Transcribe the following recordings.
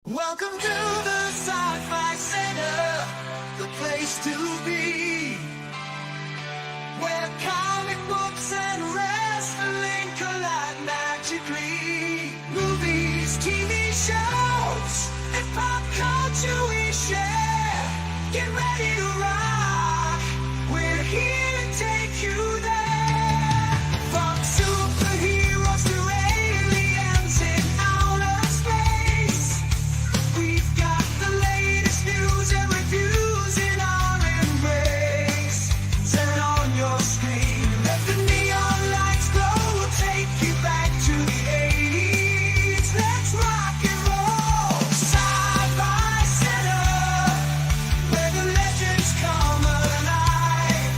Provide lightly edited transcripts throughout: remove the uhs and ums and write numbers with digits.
Welcome to the Sci-Fi Center, the place to be, where comic books and wrestling collide magically. Movies, TV shows, and pop culture we share. Get ready to rock, we're here to take you there. From superheroes to aliens in outer space, we've got the latest news and reviews in our embrace. Turn on your screen, let the neon lights glow. We'll take you back to the 80s. Let's rock and roll. Sci-Fi Center, where the legends come alive.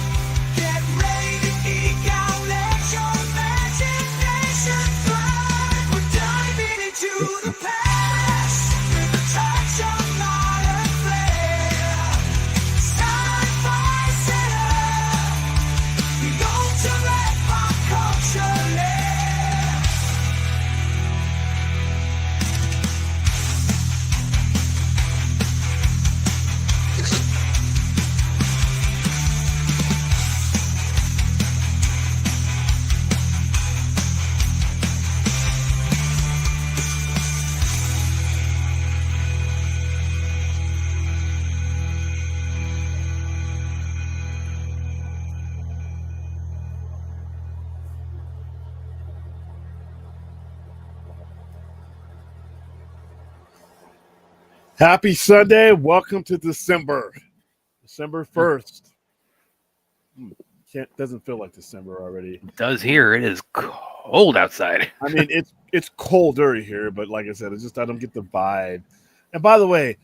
Get ready to geek out, let your imagination fly. We're diving into the past with a touch of modern flair. Sci-Fi Center, the ultimate pop culture lair. Happy Sunday. Welcome to December 1st. Doesn't feel like December already. It does here. It is cold outside. I mean, it's colder here, but like I said, it's just I don't get the vibe. And by the way,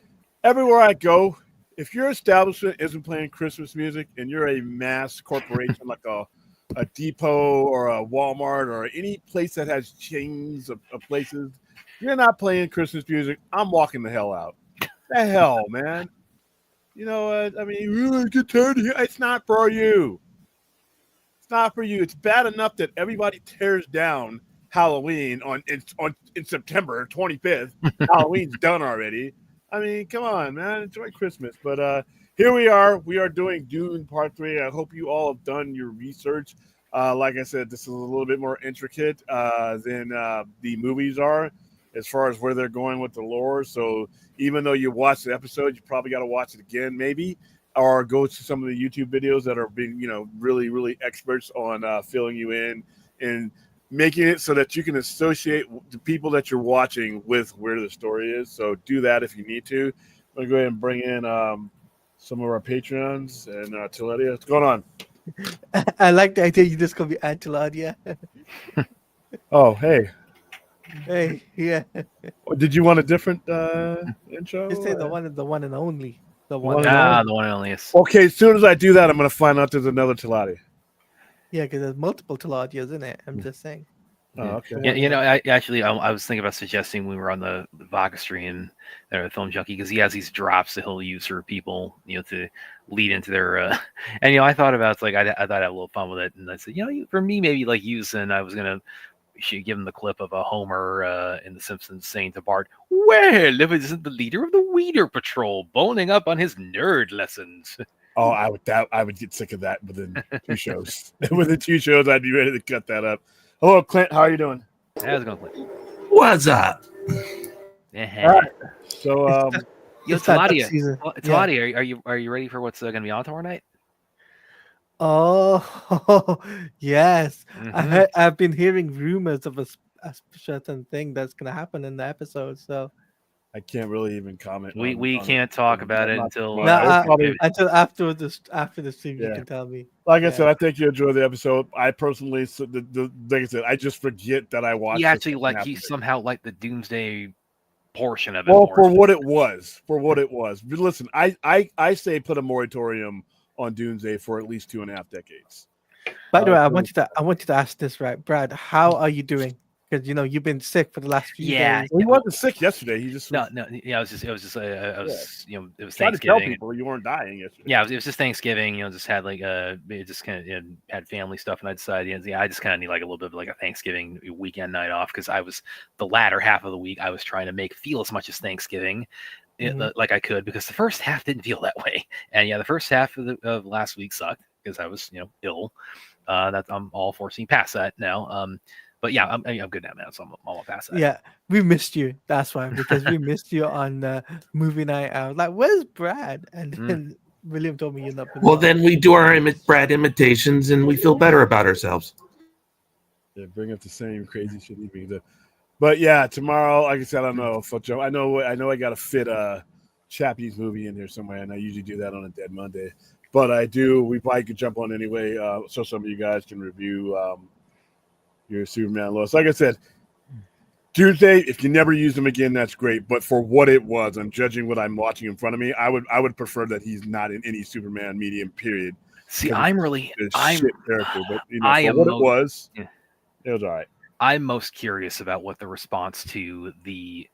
everywhere I go, if your establishment isn't playing Christmas music and you're a mass corporation like a Depot or a Walmart or any place that has chains of places, you're not playing Christmas music, I'm walking the hell out. The hell, man. You know what? I mean, you really get tired of here. It's not for you. It's not for you. It's bad enough that everybody tears down Halloween in September 25th. Halloween's done already. I mean, come on, man. Enjoy Christmas. But here we are. We are doing Dune Part 3. I hope you all have done your research. Like I said, this is a little bit more intricate than the movies are as far as where they're going with the lore. So even though you watch the episode, you probably got to watch it again, maybe, or go to some of the YouTube videos that are being, really, really experts on filling you in and making it so that you can associate the people that you're watching with where the story is. So do that if you need to. I'm going to go ahead and bring in some of our Patreons and Teledia. What's going on? I like the idea you just call me Antiladia. Oh, hey. Hey, yeah. Did you want a different intro? Just say the one and only. The one one. and only? The one and only is. Okay, as soon as I do that, I'm going to find out there's another Teladi. Yeah, because there's multiple Tiladias in it. I'm just saying. Oh, okay. Yeah, I was thinking about suggesting when we were on the Vaga stream, the Film Junkie, because he has these drops that he'll use for people, to lead into their. And I thought about I thought I'd have a little fun with it, and I said, for me, maybe like using, I was gonna. Should give him the clip of a Homer in The Simpsons saying to Bart, "Well, if it isn't the leader of the Weeder Patrol boning up on his nerd lessons." Oh, I would get sick of that within 2 shows. Within 2 shows, I'd be ready to cut that up. Hello, Clint. How are you doing? How's it going, Clint? What's up? Yeah. All right. So, Yo, It's not that Taladia, season. are you ready for what's going to be on tomorrow night? Oh, yes. Mhm. I've been hearing rumors of a certain thing that's going to happen in the episode. So I can't really even comment. We can't talk about it until until after the stream, you Yeah. can tell me. Like I Yeah. said, I think you enjoy the episode. I personally, like I said, I just forget that I watched. he actually this he somehow liked the Doomsday portion of it. Well, more. for what it was. But listen, I say put a moratorium on Doomsday for at least 2.5 decades. By the way, I so- want you to ask this, right, Brad? How are you doing? because you've been sick for the last few Yeah, days. Well, he wasn't sick yesterday. He just was yeah, it was just, I was, it was trying to tell Thanksgiving. people you weren't dying yesterday. Yeah, it was just Thanksgiving. Just had like just kind of had family stuff, and I decided, I just kind of need like a little bit of like a Thanksgiving weekend night off because I was the latter half of the week I was trying to make feel as much as Thanksgiving like I could, because the first half didn't feel that way. And yeah, the first half of last week sucked because I was ill. That I'm all forcing past that now. But yeah, I'm good now, man. So I'm all past that. Yeah, we missed you. That's why, because we missed you on movie night. I was like, "Where's Brad?" And then William told me you're not. Well, then we do our Brad imitations, and we feel better about ourselves. Yeah, bring up the same crazy shit he brings up. But yeah, tomorrow, like I said, I don't know if Joe. I know I got to fit Chappie's movie in here somewhere, and I usually do that on a Dead Monday. But I do. We probably could jump on anyway, so some of you guys can review your Superman Lois. Like I said, Tuesday, if you never use him again, that's great. But for what it was, I'm judging what I'm watching in front of me. I would prefer that he's not in any Superman medium. Period. See, I'm shit character, but I for what it was, yeah. it was all right. I'm most curious about what the response to the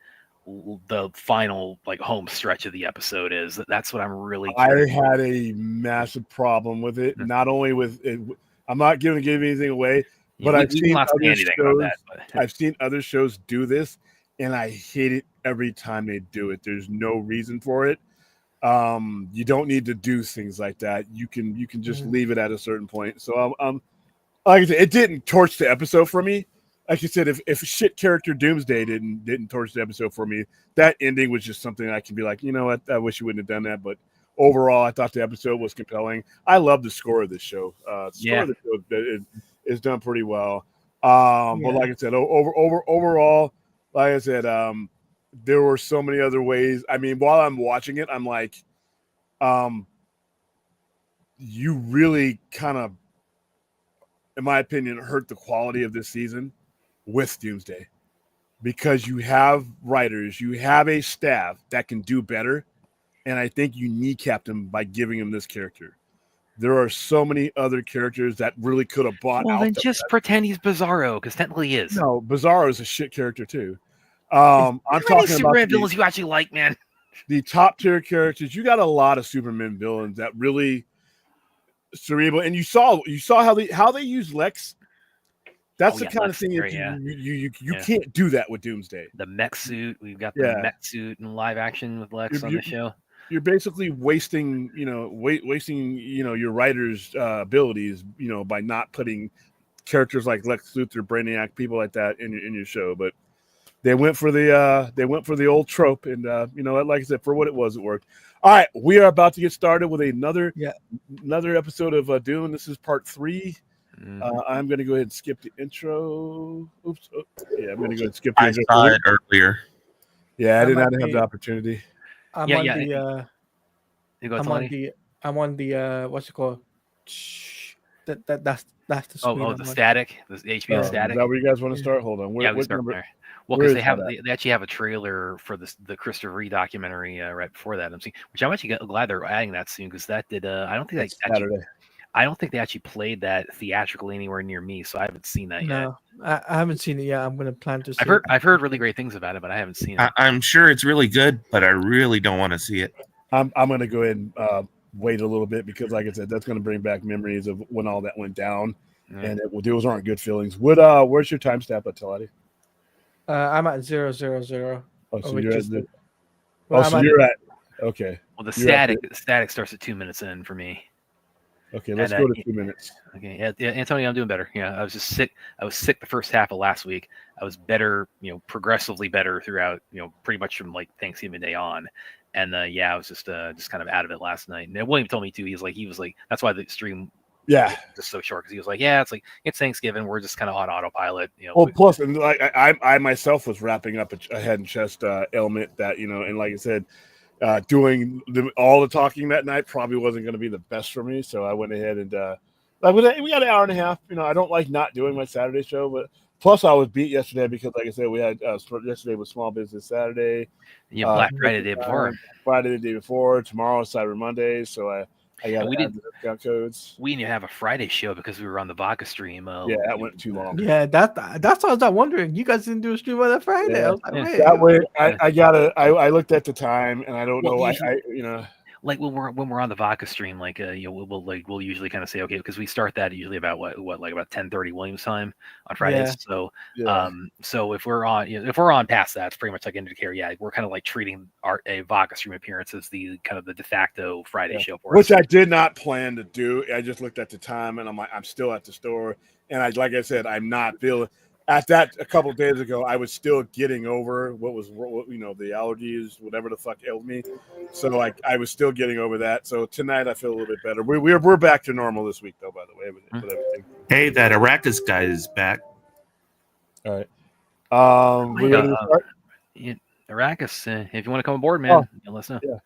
final like home stretch of the episode is. That's what I'm really curious. I had a massive problem with it. Not only with it, I'm not going to give anything away, but I've seen other shows do this, and I hate it every time they do it. There's no reason for it. You don't need to do things like that. You can just leave it at a certain point. So like I said, it didn't torch the episode for me. Like you said, if shit character Doomsday didn't torch the episode for me, that ending was just something I can be like, you know what, I wish you wouldn't have done that. But overall, I thought the episode was compelling. I love the score of this show. Score of the show is done pretty well. But like I said, overall, like I said, there were so many other ways. I mean, while I'm watching it, I'm like, you really kind of, in my opinion, hurt the quality of this season with Doomsday, because you have writers, you have a staff that can do better, and I think you kneecapped him by giving him this character. There are so many other characters that really could have bought out. Well, then just pretend he's Bizarro, because technically he is. No, Bizarro is a shit character too. I'm talking about villains you actually like, man. The top tier characters. You got a lot of Superman villains that really cerebral, and you saw how they use Lex. That's the kind of thing you can't do that with Doomsday. The mech suit, we've got the mech suit in live action with Lex on the show. You're basically wasting your writers' abilities, by not putting characters like Lex Luthor, Brainiac, people like that in your show. But they went for the old trope, and like I said, for what it was, it worked. All right, we are about to get started with another episode of Dune. This is part 3. I'm going to go ahead and skip the intro. Oops. Oh, yeah, I'm going to go ahead and skip the intro. I saw it earlier. Yeah, I did not have the opportunity. I'm on the what's it called? That's the screen. The static, the HBO static. Is that where you guys want to start? Hold on. We start there. Well, because they actually have a trailer for the Christopher Reeve documentary right before that. Which I'm actually glad they're adding that soon, because that did. I don't think they actually played that theatrically anywhere near me, so I haven't seen that yet. No, I haven't seen it yet. I'm going to plan to see I've heard really great things about it, but I haven't seen it. I'm sure it's really good, but I really don't want to see it. I'm going to go ahead and wait a little bit, because, like I said, that's going to bring back memories of when all that went down, and those aren't good feelings. Where's your timestamp at, Talati? I'm at 000. Oh, so you're at you're at okay. Well, the static starts at 2 minutes in for me. Okay, let's go to 2 minutes. Okay, yeah, Antonio, I'm doing better. Yeah, I was just sick. I was sick the first half of last week. I was better, progressively better throughout, pretty much from like Thanksgiving Day on. And I was just kind of out of it last night. And William told me too. He was like, that's why the stream, just so short, because he was like, it's Thanksgiving. We're just kind of on autopilot, Well, plus, and like I myself was wrapping up a head and chest ailment that and like I said. Doing all the talking that night probably wasn't going to be the best for me, so I went ahead and we got an hour and a half. I don't like not doing my Saturday show, but plus I was beat yesterday because, like I said, we had yesterday was Small Business Saturday. Black Friday the day before. Friday the day before. Tomorrow is Cyber Monday, so I got we to add didn't the discount codes. we didn't have a Friday show because we were on the Vodka stream. Yeah, that went too long. Yeah, that's what I was wondering. You guys didn't do a stream on a Friday. Yeah. I was like, Yeah. wait. That way, Yeah. I looked at the time, and I don't Well, know. usually- like when we're on the Vodka stream, like we'll usually kind of say, okay, because we start that usually about what like about 10:30 Williams time on Fridays. Yeah. So if we're on if we're on past that, it's pretty much like indicator. Yeah, we're kind of like treating a Vodka stream appearance as the kind of the de facto Friday show for Which us. I did not plan to do. I just looked at the time, and I'm like, I'm still at the store, and like I said, I'm not feeling. At that a couple of days ago, I was still getting over what the allergies, whatever the fuck ailed me. So like I was still getting over that. So tonight I feel a little bit better. We're back to normal this week though. By the way, with everything. Hey, that Arrakis guy is back. All right. We ready to start? Arrakis, if you want to come aboard, man, let us know. Yeah.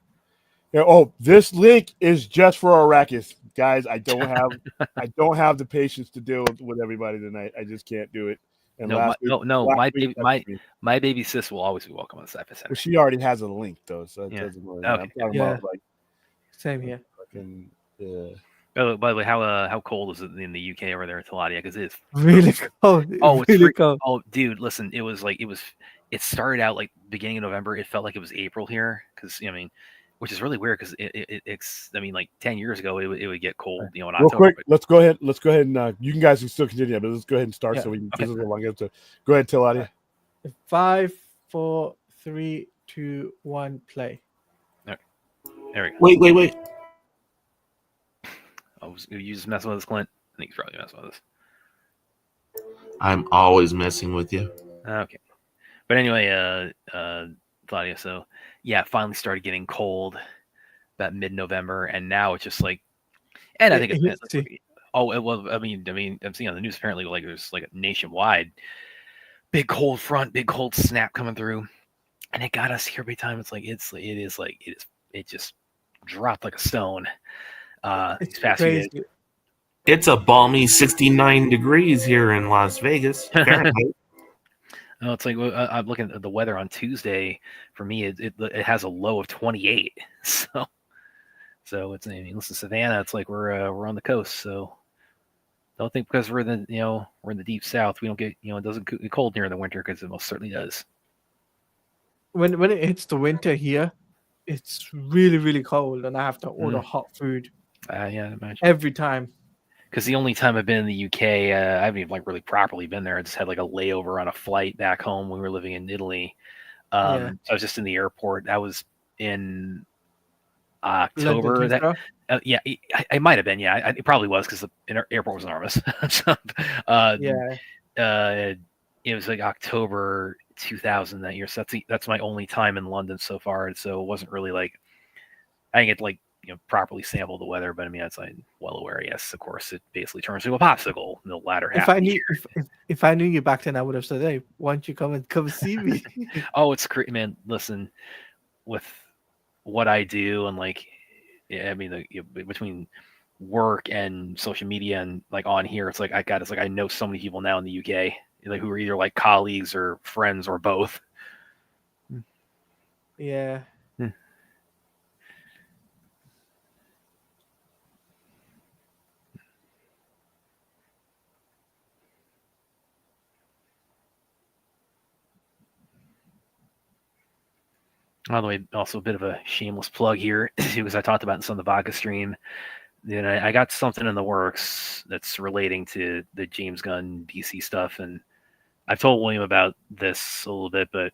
Yeah, oh, this link is just for Arrakis, guys. I don't have the patience to deal with everybody tonight. I just can't do it. And My baby sis will always be welcome on the Sci-Fi Center. Well, she already has a link though, so it Yeah. doesn't really Okay. I'm talking Yeah. about like Same here. fucking yeah. Oh, by the way, how cold is it in the UK over there in Taladia? Because it is Really cold. Oh, it's really cold. Oh, dude, listen, it started out like beginning of November. It felt like it was April here because which is really weird because it's like 10 years ago it would get cold, in Real October. quick, let's go ahead and you guys can still continue, but let's go ahead and start so we can this is a long episode. Go ahead, Tiladia. 5, 4, 3, 2, 1, play. There we go. Wait. Oh, you just messing with us, Clint? I think he's probably messing with us. I'm always messing with you. Okay. But anyway, Claudia, so yeah, it finally started getting cold about mid-November, and now it's just like, and I think it's I'm seeing on the news apparently like there's like a nationwide big cold front, big cold snap coming through, and it got us here every time. It just dropped like a stone. These past few days. It's a balmy 69 degrees here in Las Vegas. Fahrenheit. No, it's like I'm looking at the weather on Tuesday. For me, it has a low of 28. So it's listen, Savannah. It's like we're on the coast. So don't think because we're in the deep south we don't get it doesn't get cold during the winter, because it most certainly does. When it hits the winter here, it's really really cold, and I have to order hot food. Yeah, imagine. Every time. Because the only time I've been in the UK, I haven't even really properly been there. I just had like a layover on a flight back home when we were living in Italy. I was just in the airport. That was in October. I might have been. Yeah, it probably was because the airport was enormous. It was like October 2000 that year. So that's my only time in London so far. And so it wasn't really like I didn't get like properly sample the weather, but that's like well aware. Yes, of course, it basically turns into a popsicle in the latter half. If I knew you back then, I would have said, "Hey, why don't you come see me?" Oh, it's great, man. Listen, with what I do and between work and social media and like on here, it's like I know so many people now in the UK, like who are either like colleagues or friends or both. Yeah. By the way, also a bit of a shameless plug here, because I talked about this on the Vodka stream. Then I got something in the works that's relating to the James Gunn DC stuff, and I've told William about this a little bit, but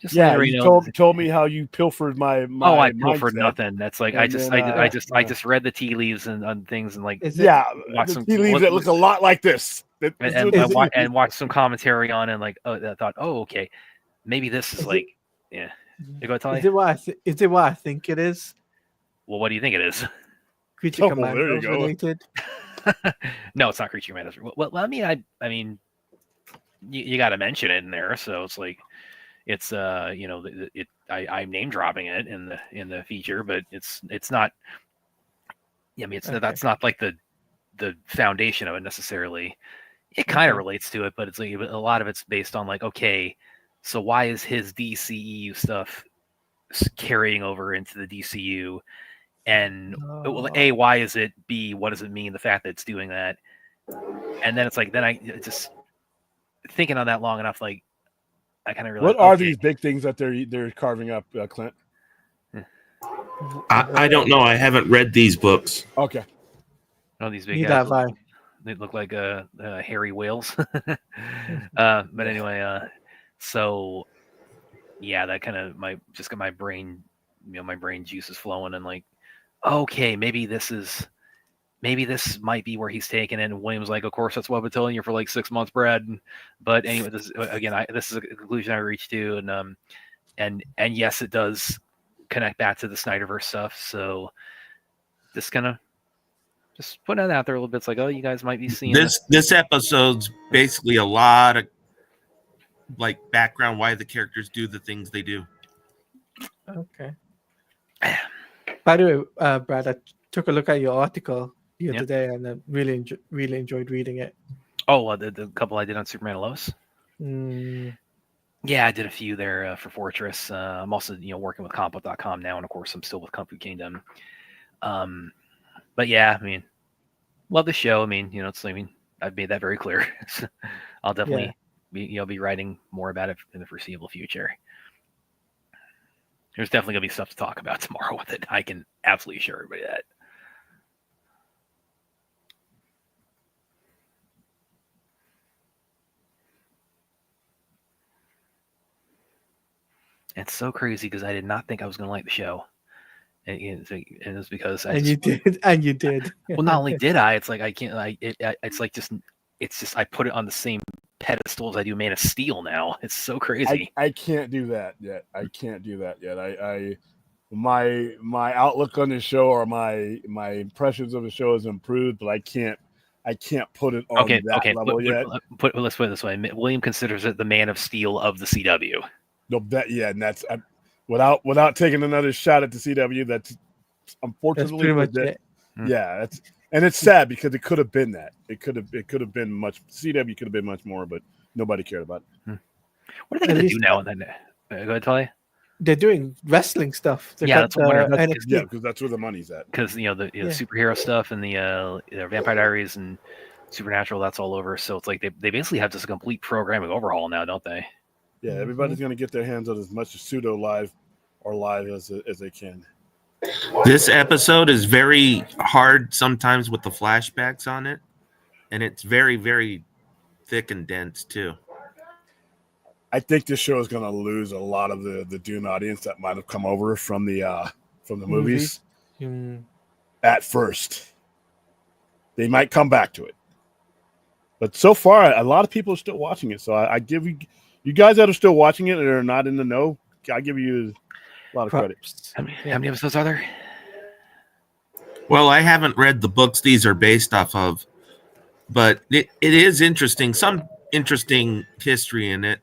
just you told me how you pilfered my I pilfered mindset. Nothing. That's like I just read the tea leaves and on things and like the tea leaves that look a lot like this. And watched some commentary on it, and like I thought, okay, maybe this is like. Yeah. You go, Tony? Is it what I think it is? Well, what do you think it is? Creature Commandos related? No, it's not Creature Commandos. Well, I mean, you got to mention it in there, so it's like it's I'm name dropping it in the feature, but it's not. I mean, that's not like the foundation of it necessarily. It kind of relates to it, but it's like a lot of it's based on like, okay, so why is his DCEU stuff carrying over into the DCU? And well, Oh. A, why is it? B, what does it mean? The fact that it's doing that, and then it's like then I just thinking on that long enough, like I kind of realized What are okay, these big things that they're carving up, Clint? I don't know. I haven't read these books. Okay. oh these big Neither guys. have I. They look like hairy whales. But Yeah. anyway, so yeah, that kind of just got my brain, my brain juices flowing, and like, okay, maybe this might be where he's taking it. And William's like, of course, that's what I've been telling you for like 6 months, Brad. But anyway, this is a conclusion I reached to, and yes, it does connect back to the Snyderverse stuff. So just kind of just putting it out there a little bit. It's like, oh, you guys might be seeing This episode's basically a lot of like background why the characters do the things they do. Okay. By the way, Brad, I took a look at your article the other day, and I really enjoyed reading it. Oh, the couple I did on Superman and Lois. Mm, Yeah, I did a few there for Fortress. I'm also working with Compo.com now, and of course I'm still with Kung Fu Kingdom. But yeah, I mean, love the show. I mean, I've made that very clear. I'll definitely be writing more about it in the foreseeable future. There's definitely gonna be stuff to talk about tomorrow with it. I can absolutely assure everybody that. It's so crazy because I did not think I was gonna like the show, and it's because you did, and you did. well, not only did I, it's like I can't. It's like it's just I put it on the same pedestal as I do Man of Steel now. It's so crazy. I can't do that yet. My outlook on the show or my impressions of the show has improved, but I can't put it on that level yet. Let's put it this way: William considers it the Man of Steel of the CW. No, and that's without taking another shot at the CW. That's unfortunately pretty much it. Yeah, and it's sad because it could have been that. It could have been much. CW could have been much more, but nobody cared about it. What are they going to do now? And then go ahead, Talia. They're doing wrestling stuff. That's what yeah, because that's where the money's at. Because the superhero stuff and the Vampire Diaries and Supernatural, that's all over. So it's like they basically have just a complete programming overhaul now, don't they? Yeah, everybody's going to get their hands on as much pseudo live or live as they can. This episode is very hard sometimes with the flashbacks on it, and it's very, very thick and dense too. I think this show is going to lose a lot of the Dune audience that might have come over from the movies. At first. They might come back to it. But so far, a lot of people are still watching it. So I give you guys that are still watching it and are not in the know, I give you a lot of credit. How many episodes are there? Well, I haven't read the books these are based off of, but it is interesting. Some interesting history in it.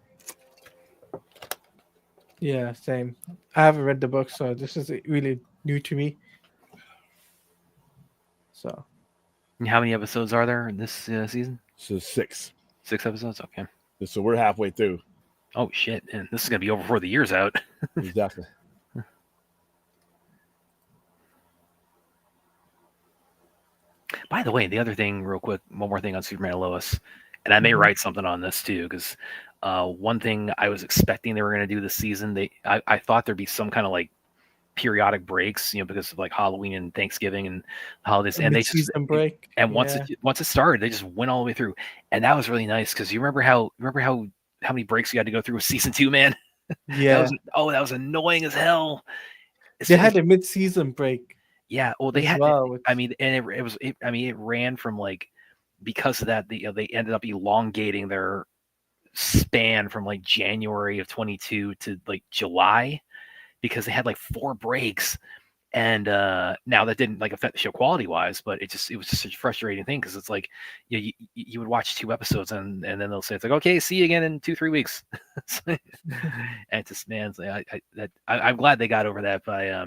Yeah, same. I haven't read the book, so this is really new to me. So, how many episodes are there in this season? So 6. 6 episodes. Okay. So we're halfway through. Oh shit! And this is gonna be over before the year's out. Exactly. By the way, the other thing, real quick, one more thing on Superman and Lois, and I may write something on this too, because one thing I was expecting they were going to do this season, I thought there'd be some kind of like periodic breaks, because of like Halloween and Thanksgiving and holidays, and they just break. And once it started, they just went all the way through, and that was really nice because you remember how many breaks you had to go through with season 2, man. Yeah. that was annoying as hell. They had a mid-season break. Yeah, well, they had. Well, I mean, and it ran from like, because of that, they ended up elongating their span from like January of 22 to like July, because they had like 4 breaks, and now that didn't like affect the show quality wise, but it was just such a frustrating thing because it's like you would watch 2 episodes and then they'll say it's like, okay, see you again in 2-3 weeks, and it's just, man, I'm glad they got over that by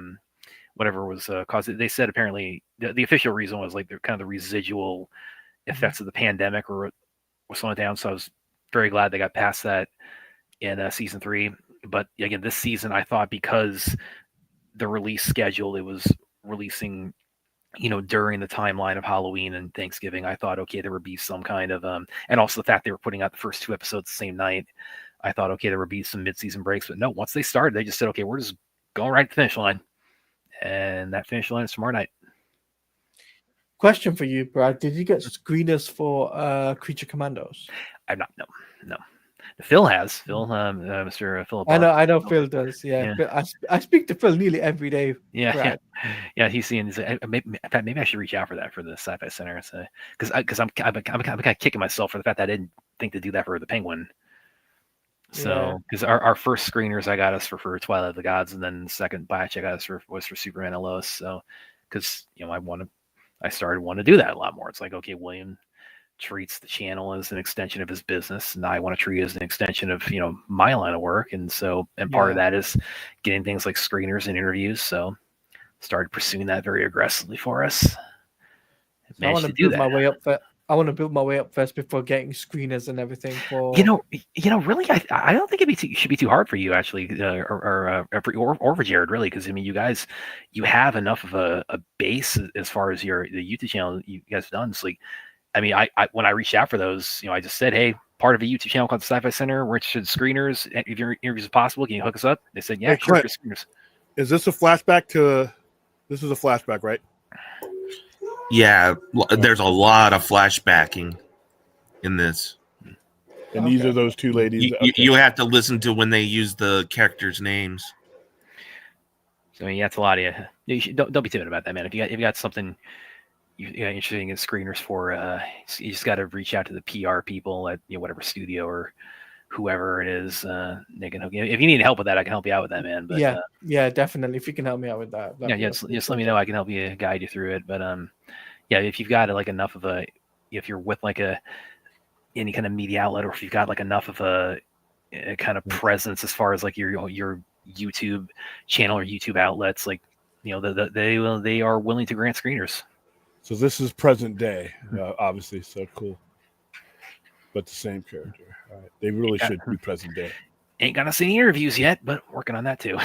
whatever was caused. They said apparently the official reason was like the kind of the residual effects of the pandemic were slowing down. So I was very glad they got past that in season 3. But again, this season I thought because the release schedule, it was releasing, during the timeline of Halloween and Thanksgiving, I thought, okay, there would be some kind of, and also the fact they were putting out the first 2 episodes the same night, I thought, okay, there would be some mid-season breaks, but no, once they started, they just said, okay, we're just going right to the finish line. And that finish line is tomorrow night. Question for you, Brad. Did you get screeners for Creature Commandos? I'm not, no. Phil has, Mr. Philip. I know Phil does. Yeah. I speak to Phil nearly every day. Yeah. He's seeing. Maybe I should reach out for that for the Sci-Fi Center, because I'm kind of kicking myself for the fact that I didn't think to do that for the Penguin. So because our first screeners I got us for Twilight of the Gods, and then the second batch I got us was for Superman and Lois. So because I started wanting to do that a lot more. It's like, okay, William treats the channel as an extension of his business, and I want to treat it as an extension of my line of work, and part of that is getting things like screeners and interviews. So started pursuing that very aggressively for us. So I want to build my way up. I want to build my way up first before getting screeners and everything. For really, I don't think it should be too hard for you actually, or for Jared, really, because you guys, you have enough of a base as far as the YouTube channel you guys have done. It's like, I when I reached out for those, I just said, hey, part of a YouTube channel called the Sci-Fi Center, we're interested in screeners. If your interviews are possible, can you hook us up? They said, yeah, Hey, sure, Clint, screeners. Is this a flashback to? This is a flashback, right? Yeah, there's a lot of flashbacking in this. And these are those 2 ladies. You have to listen to when they use the characters' names. So that's a lot of you. Don't be timid about that, man. If you got something you're interested in screeners for, you just got to reach out to the PR people at whatever studio or whoever it is. They can hook you. If you need help with that, I can help you out with that, man. But yeah, definitely. If you can help me out with that, just let me know. I can help you, guide you through it. But if you've got like enough of if you're with like any kind of media outlet, or if you've got like enough of a kind of presence as far as like your YouTube channel or YouTube outlets, like they are willing to grant screeners. So this is present day, obviously. So cool, but the same character. All right, they really should be present day. Ain't gonna see any interviews yet, but working on that too.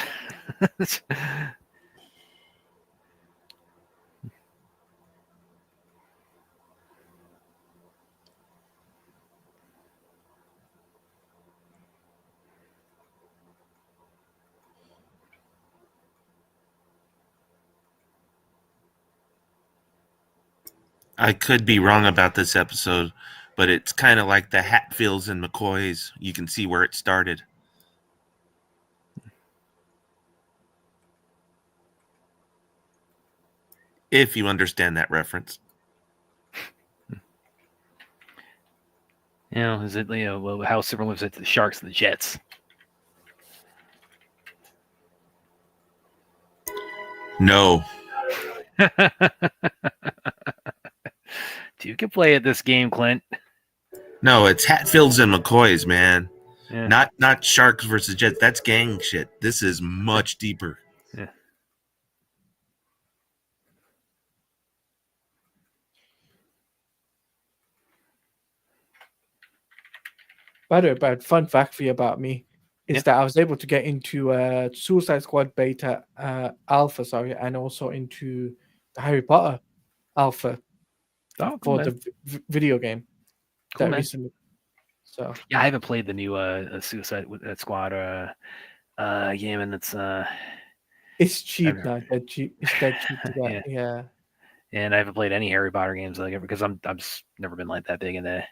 I could be wrong about this episode, but it's kind of like the Hatfields and McCoys. You can see where it started. If you understand that reference. Is it how Superman lives at the Sharks and the Jets? No. You can play at this game, Clint. No, it's Hatfields and McCoys, man. Yeah. Not Sharks versus Jets. That's gang shit. This is much deeper. Yeah. By the way, Brad, fun fact for you about me is that I was able to get into Suicide Squad beta alpha, and also into the Harry Potter alpha for the video game that recently. So I haven't played the new Suicide Squad game, and it's cheap now. It's dead cheap to get. Yeah. And I haven't played any Harry Potter games because I'm just never been like that big into.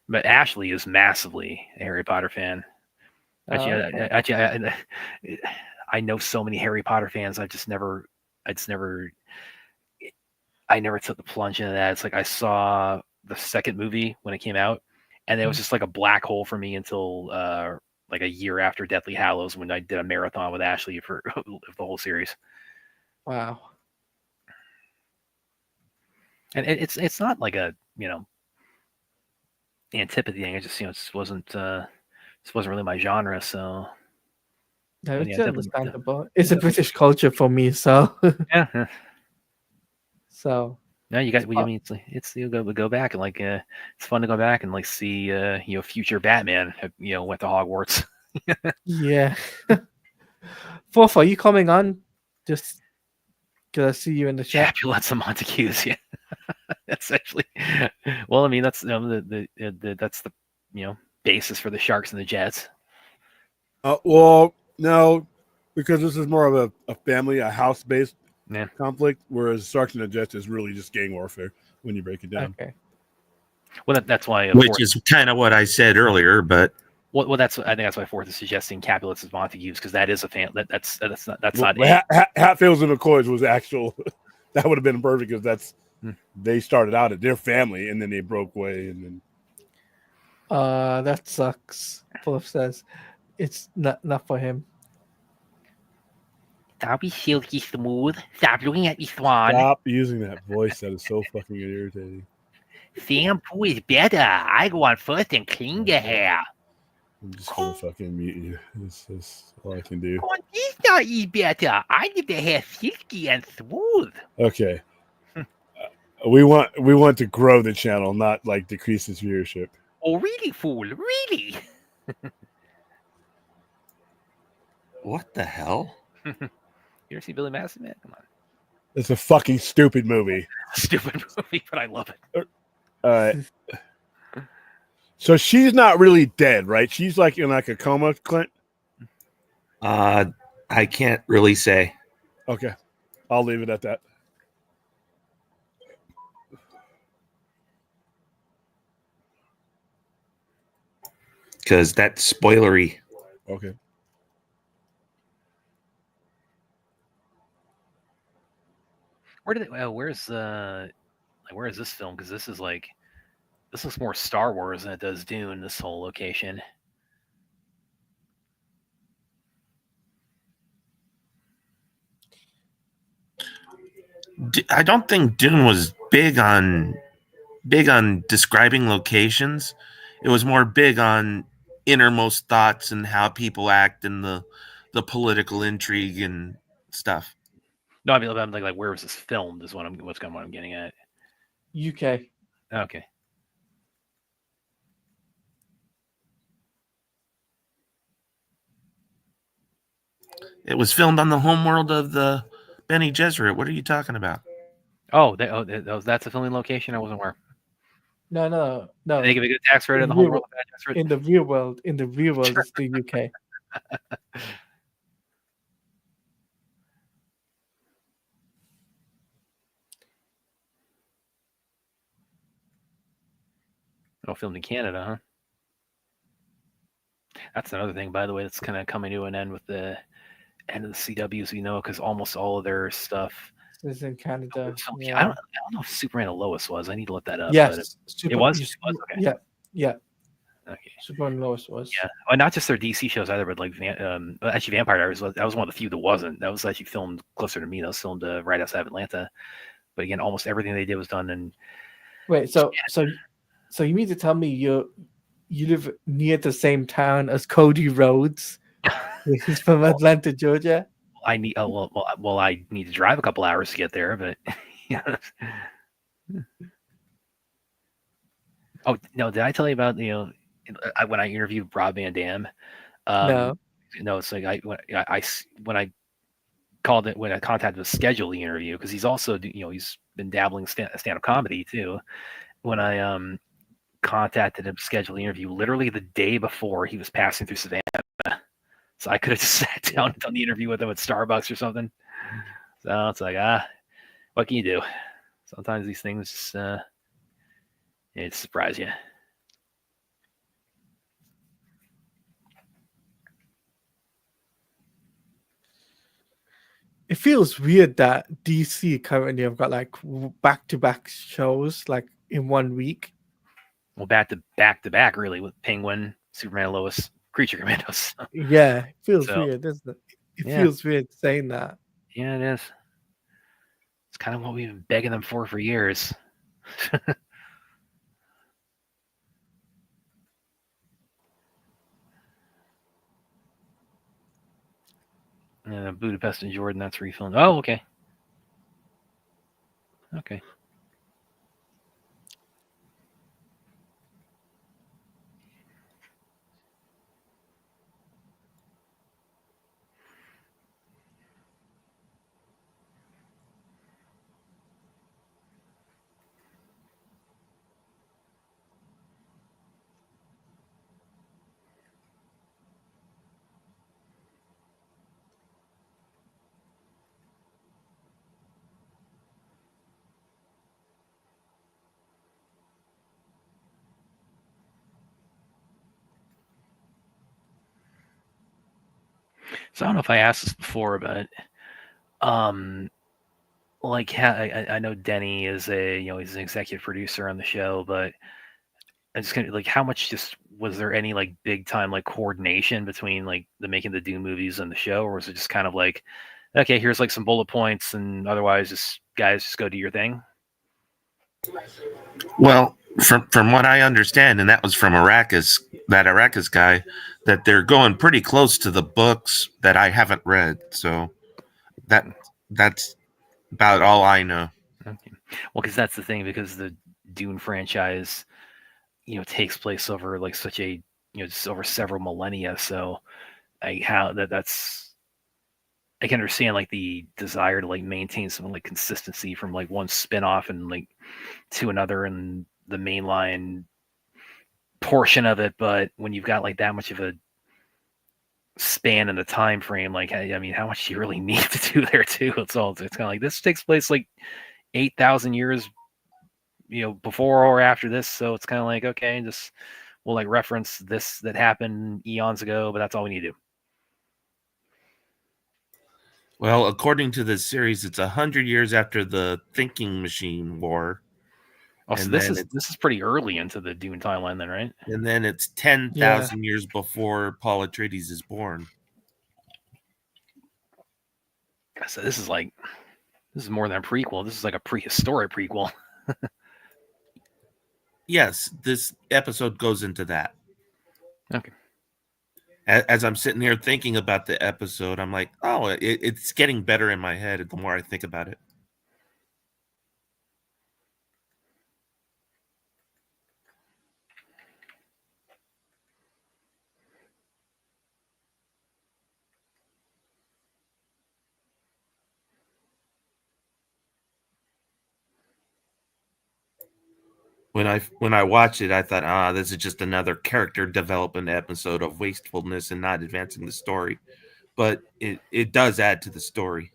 But Ashley is massively a Harry Potter fan. Actually, I know so many Harry Potter fans. I never took the plunge into that. It's like I saw the second movie when it came out, and it was just like a black hole for me until like a year after Deathly Hallows, when I did a marathon with Ashley for the whole series. Wow. And it's not like a antipathy thing. It just just wasn't really my genre. So it's understandable. It's a British culture for me, so yeah. So no, you guys. It's you go back and it's fun to go back and see future Batman went to Hogwarts. Yeah. Fourth, are you coming on? Just Can I see you in the chat? Capulets and Montagues, yeah. Essentially. Well, I mean, that's that's the basis for the Sharks and the Jets. Well, no, because this is more of a family, a house-based Yeah. conflict, whereas Sharks and the Jets is really just gang warfare when you break it down. Okay. Well, that's why. Which is kind of what I said earlier, but Well, I think that's why Fourth is suggesting Capulets and Montagues because that is a fan. That's not Well, it. Hatfields and McCoys was actual. That would have been perfect because they started out at their family and then they broke away and then. That sucks. Philip says it's not for him. Stop be silky smooth. Stop looking at me, Swan. Stop using that voice. That is so fucking irritating. Shampoo is better. I go on first and clean the hair. I'm just gonna fucking mute you. That's all I can do. Conditioner is better. I need the hair silky and smooth. Okay. We want to grow the channel, not like decrease its viewership. Oh, really, fool? Really? what the hell? You ever see Billy Madison, man? Come on. It's a fucking stupid movie. Stupid movie, but I love it. All right. So she's not really dead, right? She's like in like a coma, Clint. I can't really say. Okay. I'll leave it at that. Because that's spoilery. Okay. Where is this film? Because this looks more Star Wars than it does Dune. This whole location. I don't think Dune was big on describing locations. It was more big on innermost thoughts and how people act and the political intrigue and stuff. No, I mean, I'm like where was this filmed? Is what I'm getting at. UK. Okay. It was filmed on the homeworld of the Bene Gesserit. What are you talking about? That's a filming location. I wasn't aware. No. Did they give a good tax rate in the homeworld of Bene Gesserit? In the real world, it's the UK. Oh, filmed in Canada, huh? That's another thing, by the way, that's kind of coming to an end with the end of the CWs, because almost all of their stuff is in Canada. Yeah. I don't know if Superman and Lois was. I need to look that up. Yes, it was. Okay. Yeah. Okay. Superman and Lois was. Yeah, well, not just their DC shows either, but like actually Vampire Diaries that was one of the few that wasn't. That was actually filmed closer to me. That was filmed right outside of Atlanta. But again, almost everything they did was done in. Wait, so you mean to tell me you live near the same town as Cody Rhodes? He's from Atlanta, Georgia. I need I need to drive a couple hours to get there, but yeah. Oh no! Did I tell you about when I interviewed Rob Van Dam? No, it's like when I contacted to schedule the interview because he's also he's been dabbling stand-up comedy too. When I contacted him to schedule the interview, literally the day before he was passing through Savannah. So I could have just sat down and done the interview with him at Starbucks or something. So it's like, what can you do? Sometimes these things just, it surprise you. it feels weird that DC currently have got like back-to-back shows like in 1 week. Well, back to back, really, with Penguin, Superman, Lois, Creature Commandos. Yeah, it feels weird, doesn't it? It feels weird saying that. Yeah, it is. It's kind of what we've been begging them for years. Yeah, Budapest and Jordan, that's refilmed. Oh, okay. Okay. So I don't know if I asked this before, but um, like I know Denny is he's an executive producer on the show, but I just kind of like how much just was there any like big time like coordination between like the making the Dune movies and the show, or was it just kind of like, okay, here's like some bullet points, and otherwise just guys just go do your thing? Well, from what I understand, and that was from Arrakis guy, that they're going pretty close to the books that I haven't read. So that that's about all I know. Okay. Well, because that's the thing, because the Dune franchise, takes place over like such a just over several millennia. So how that's I can understand like the desire to like maintain some like consistency from like one spin-off and like to another and the mainline portion of it, but when you've got like that much of a span and a time frame, like I mean, how much do you really need to do there too? It's kind of like this takes place like 8,000 years, before or after this, so it's kind of like okay, just we'll like reference this that happened eons ago, but that's all we need to do. Well, according to this series, it's 100 years after the Thinking Machine War, Oh, so and this then is it's this is pretty early into the Dune timeline, then, right? and then it's ten Yeah. thousand years before Paul Atreides is born. So this is more than a prequel. This is like a prehistoric prequel. Yes, this episode goes into that. Okay. As I'm sitting here thinking about the episode, I'm like, oh, it's getting better in my head the more I think about it. When I watched it, I thought, this is just another character development episode of wastefulness and not advancing the story. But it does add to the story.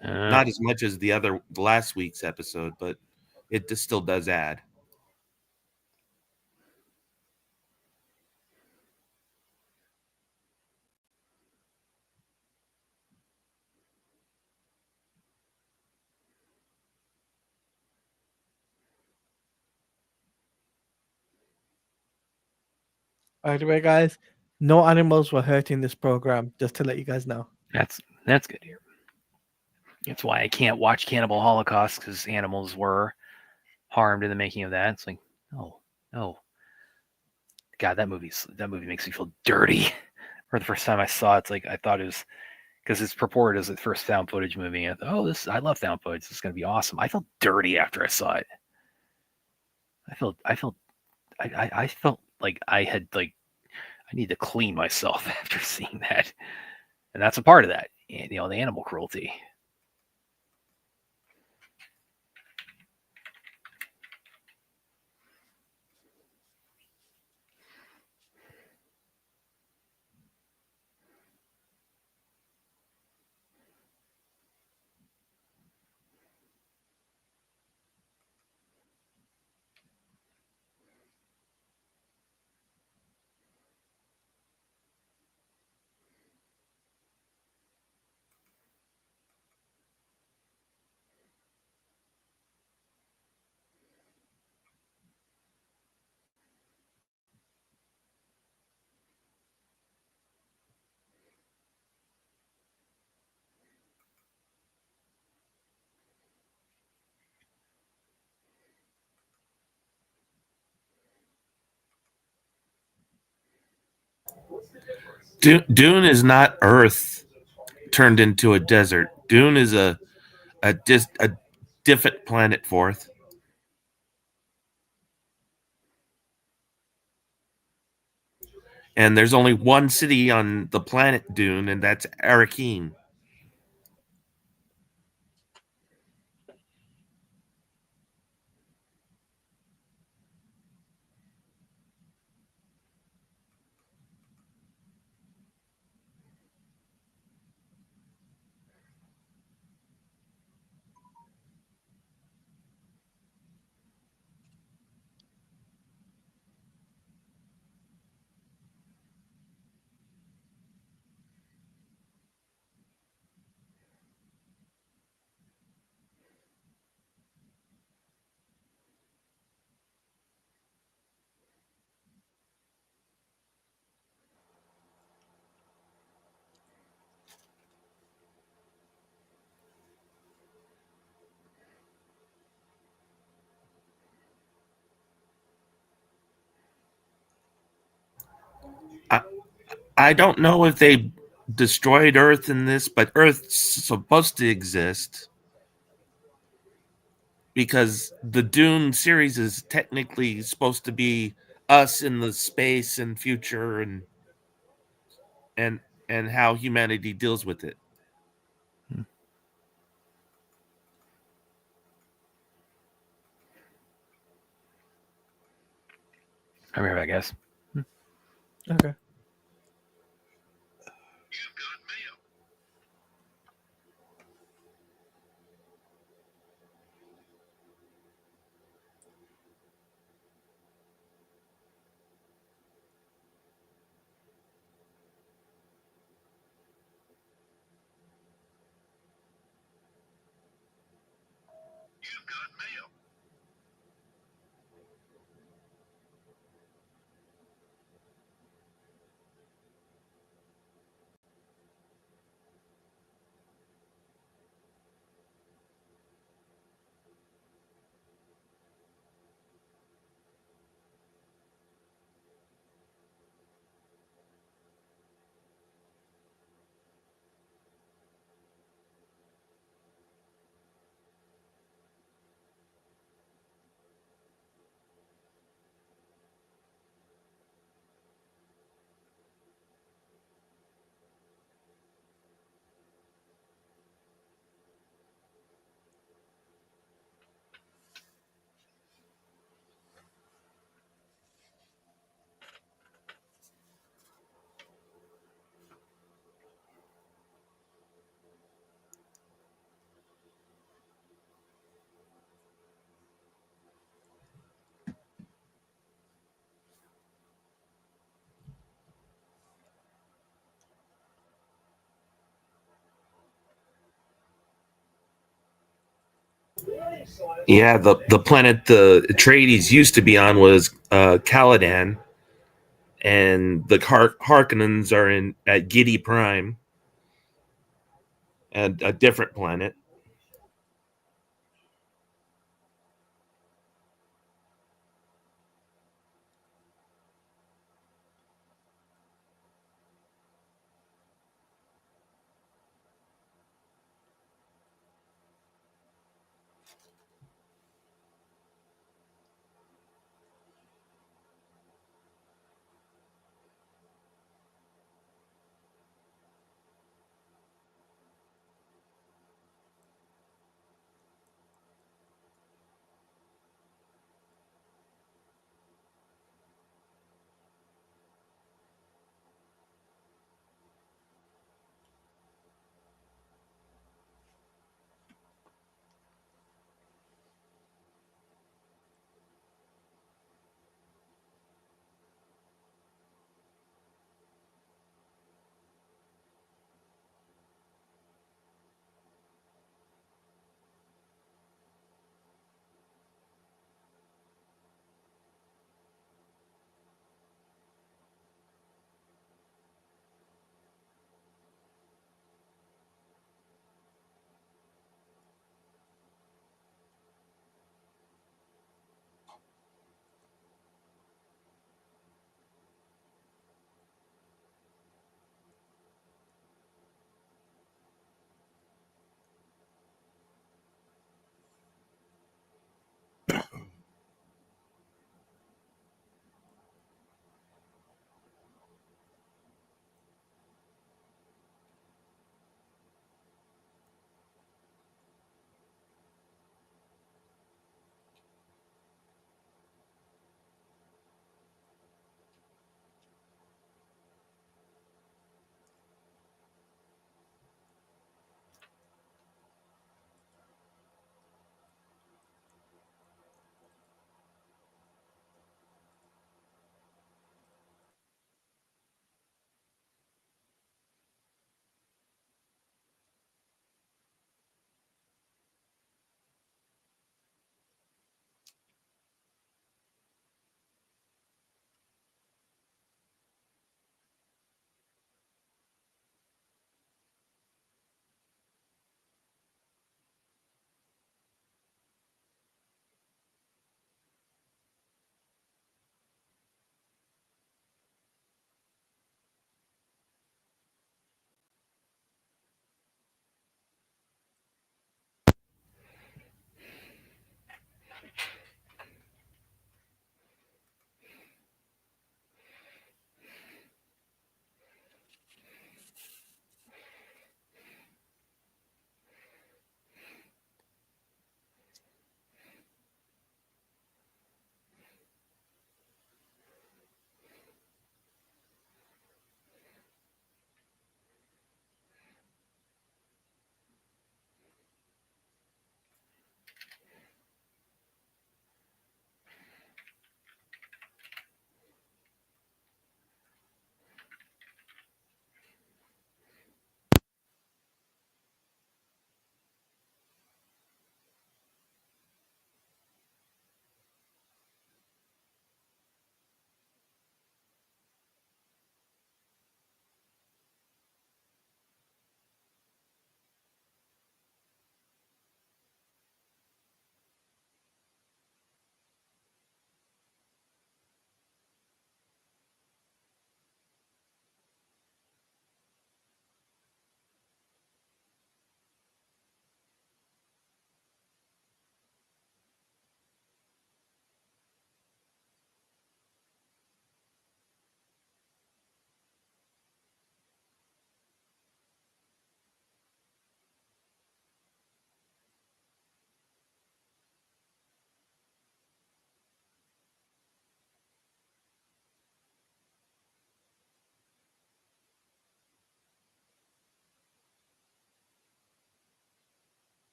Not as much as the last week's episode, but it just still does add. By the way, guys, no animals were hurt in this program. Just to let you guys know. That's good here. That's why I can't watch Cannibal Holocaust, because animals were harmed in the making of that. It's like, no, God, that movie makes me feel dirty. For the first time I saw it, it's like I thought it was because it's purported as the first found footage movie. I thought, I love found footage. This is gonna be awesome. I felt dirty after I saw it. I felt like I had like I need to clean myself after seeing that, and that's a part of that. The animal cruelty. Dune is not Earth turned into a desert. Dune is a different planet, Fourth. And there's only one city on the planet Dune, and that's Arrakeen. I don't know if they destroyed Earth in this, but Earth's supposed to exist because the Dune series is technically supposed to be us in the space and future and and how humanity deals with it. I'm here, I guess. Okay. Yeah, the planet the Atreides used to be on was Caladan, and the Harkonnens are in at Giddy Prime, and a different planet.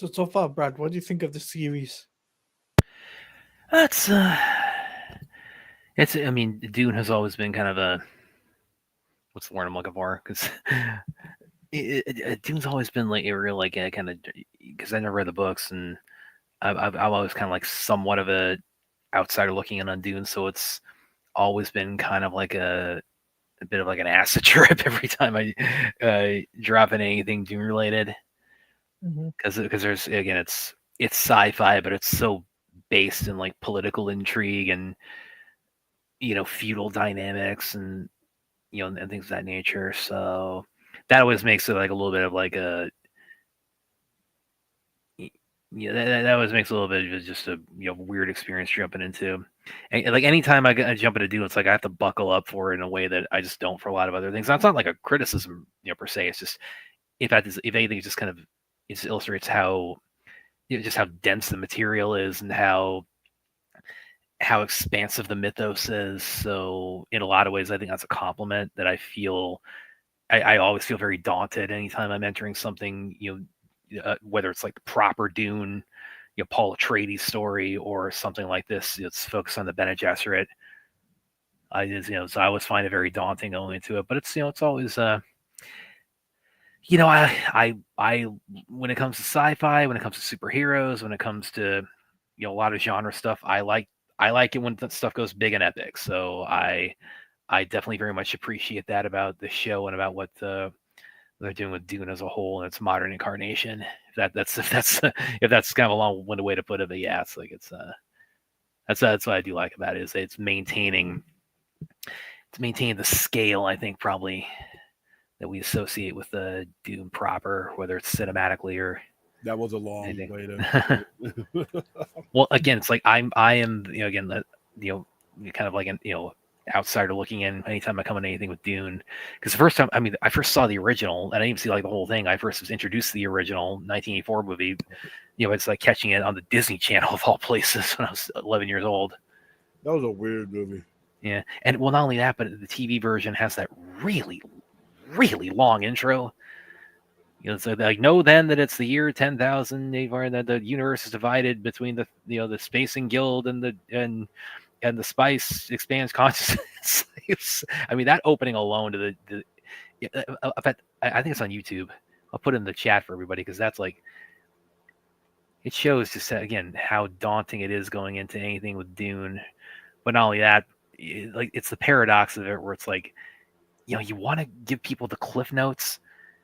So far, Brad, what do you think of the series? That's it's. I mean, Dune has always been kind of a what's the word I'm looking for? Because Dune's always been like a real like a kind of because I never read the books and I'm always kind of like somewhat of a outsider looking in on Dune, so it's always been kind of like a bit of like an acid trip every time I drop in anything Dune related because there's again it's sci-fi, but it's so based in like political intrigue and feudal dynamics and and things of that nature. So that always makes it like a little bit of like a that always makes a little bit of just a weird experience jumping into. And like anytime I jump into Dune, it's like I have to buckle up for it in a way that I just don't for a lot of other things. That's not like a criticism, per se. It's just if anything, it just kind of it just illustrates how just how dense the material is and how expansive the mythos is. So in a lot of ways, I think that's a compliment that I feel. I always feel very daunted anytime I'm entering something, whether it's like the proper Dune, Paul Atreides story or something like this. It's focused on the Bene Gesserit. I just, so I always find it very daunting going into it, but it's, it's always, I, when it comes to sci-fi, when it comes to superheroes, when it comes to, a lot of genre stuff, I like it when that stuff goes big and epic. So I definitely very much appreciate that about the show and about what they're doing with Dune as a whole and its modern incarnation. If that's kind of a long-winded way to put it, but yeah, it's like that's what I do like about it is it's maintaining the scale. I think probably that we associate with the Dune proper, whether it's cinematically or That was a long anything. way to. Well, again, it's like I am again the kind of like an outsider looking in anytime I come on anything with Dune. Because the first time, I mean, I first saw the original, and I didn't even see like the whole thing. I first was introduced to the original 1984 movie. It's like catching it on the Disney Channel of all places when I was 11 years old. That was a weird movie. Yeah, and well, not only that, but the TV version has that really, really long intro. So like know then that it's the year 10,000, that the universe is divided between the the Spacing Guild and the spice expands consciousness. I mean, that opening alone to I think it's on YouTube. I'll put it in the chat for everybody because that's like it shows just again how daunting it is going into anything with Dune. But not only that, it's the paradox of it where it's like you want to give people the cliff notes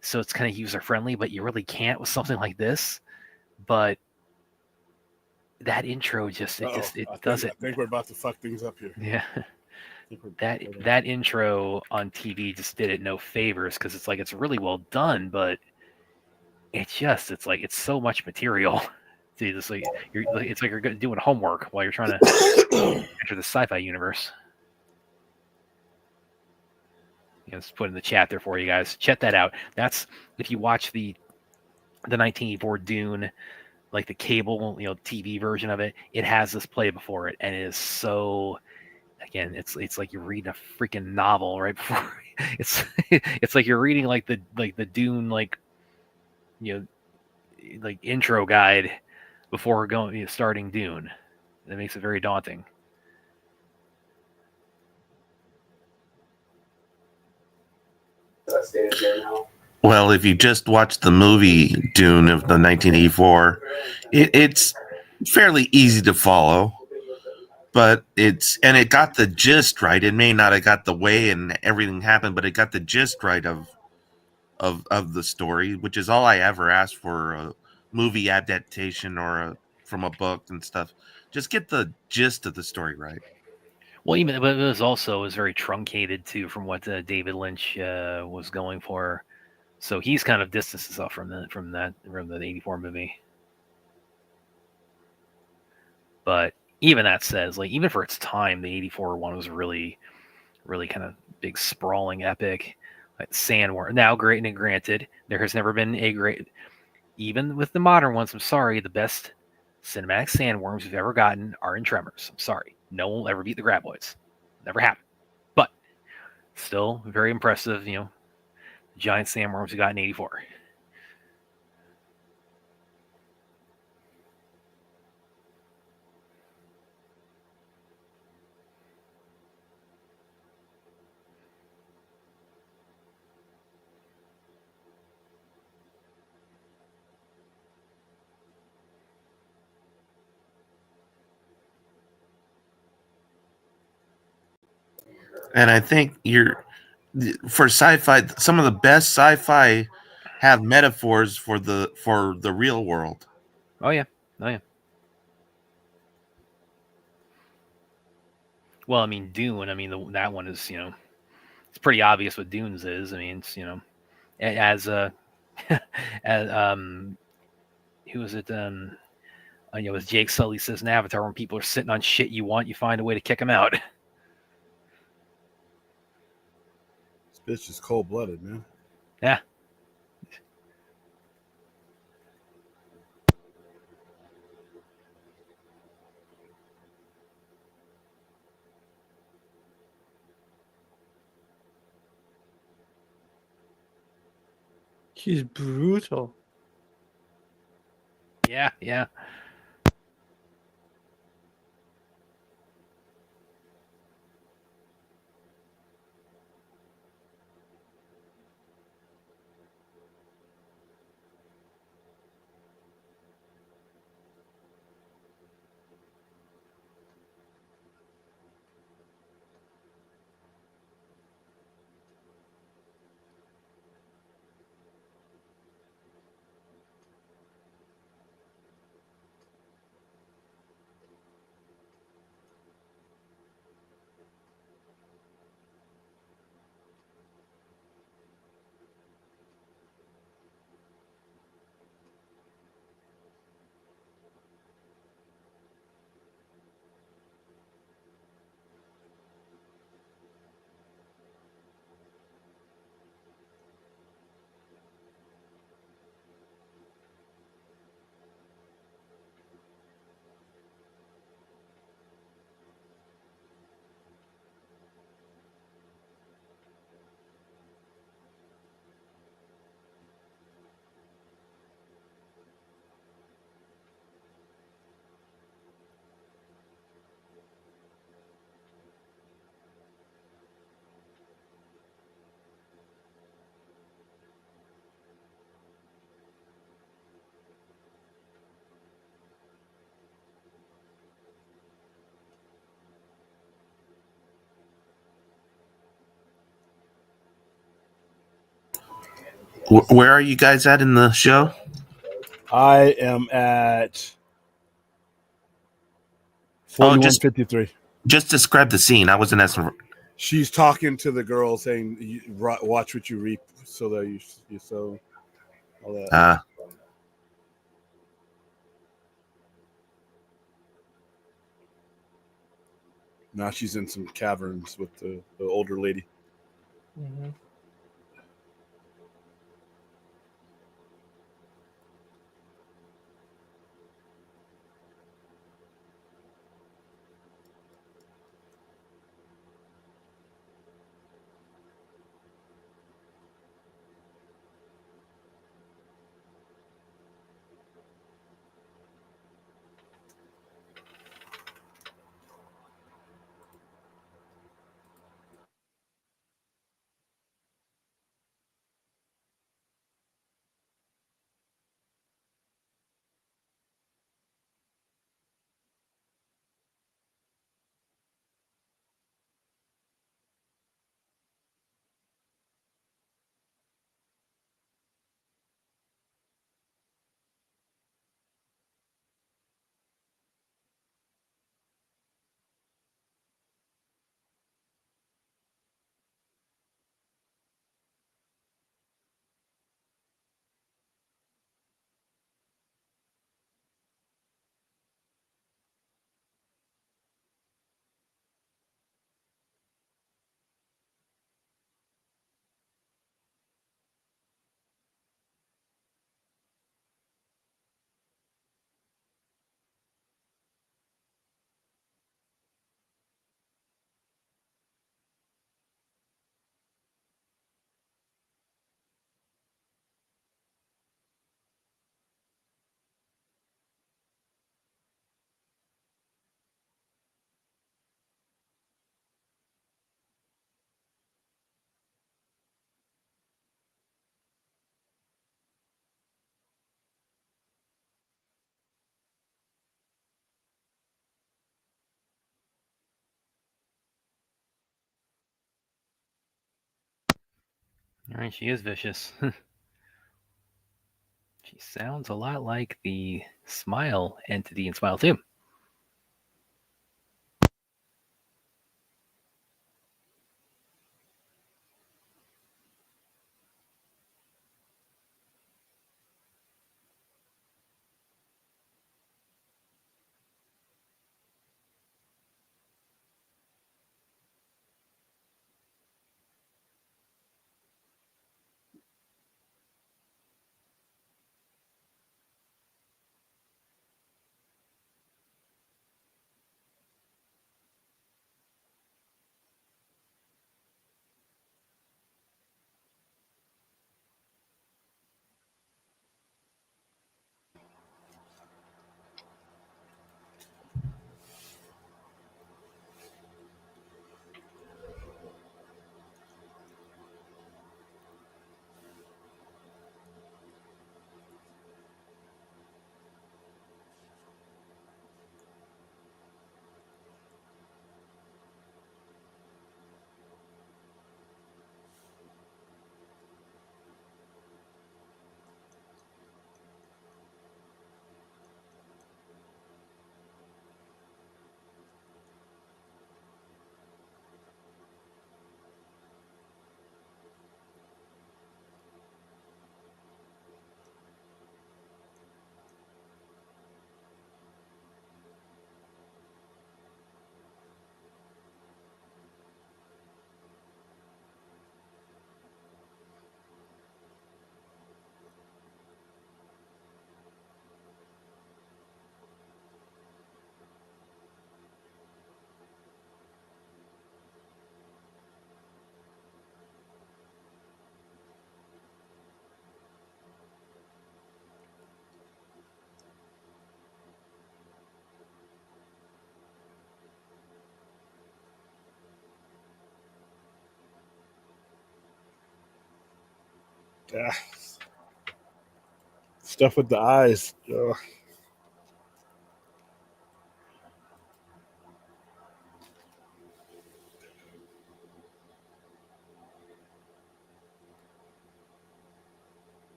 so it's kind of user friendly, but you really can't with something like this. But that intro just does it. I think we're about to fuck things up here. Yeah. That intro on TV just did it no favors because it's like it's really well done, but it's like it's so much material. It's like you're doing homework while you're trying to enter the sci-fi universe. Just put in the chat there for you guys. Check that out. That's if you watch the 1984 Dune, like the cable TV version of it. It has this play before it, and it is so. Again, it's like you're reading a freaking novel right before it's like you're reading like the Dune like intro guide before starting Dune. That makes it very daunting. Well, if you just watch the movie Dune of the 1984, it's fairly easy to follow. But it got the gist right. It may not have got the way and everything happened, but it got the gist right of the story, which is all I ever asked for a movie adaptation or from a book and stuff. Just get the gist of the story right. Well, but it was very truncated too from what David Lynch was going for. So he's kind of distanced himself from the 84 movie. But even that says, like, even for its time, the 84 one was really, really kind of big, sprawling epic. Like Sandworm. Now, granted, there has never been a great, even with the modern ones, I'm sorry, the best cinematic sandworms we've ever gotten are in Tremors. I'm sorry. No one will ever beat the Graboids. Never happened. But still very impressive, giant sandworms we got in 84. And I think for sci-fi, some of the best sci-fi have metaphors for the real world. Oh yeah. Oh yeah. Well, I mean, Dune. I mean, that one is, it's pretty obvious what Dunes is. I mean, it's, as as who was it? As Jake Sully says in Avatar, when people are sitting on shit you want, you find a way to kick them out. This bitch is cold blooded, man. Yeah. He's brutal. Yeah. Yeah. Where are you guys at in the show? I am at 4153. Just describe the scene. I wasn't asking. She's talking to the girl, saying, "Watch what you reap, so that you sow." All that. Now she's in some caverns with the older lady. Mm-hmm. All right, she is vicious. She sounds a lot like the Smile entity in Smile 2. Ah, stuff with the eyes. Ugh.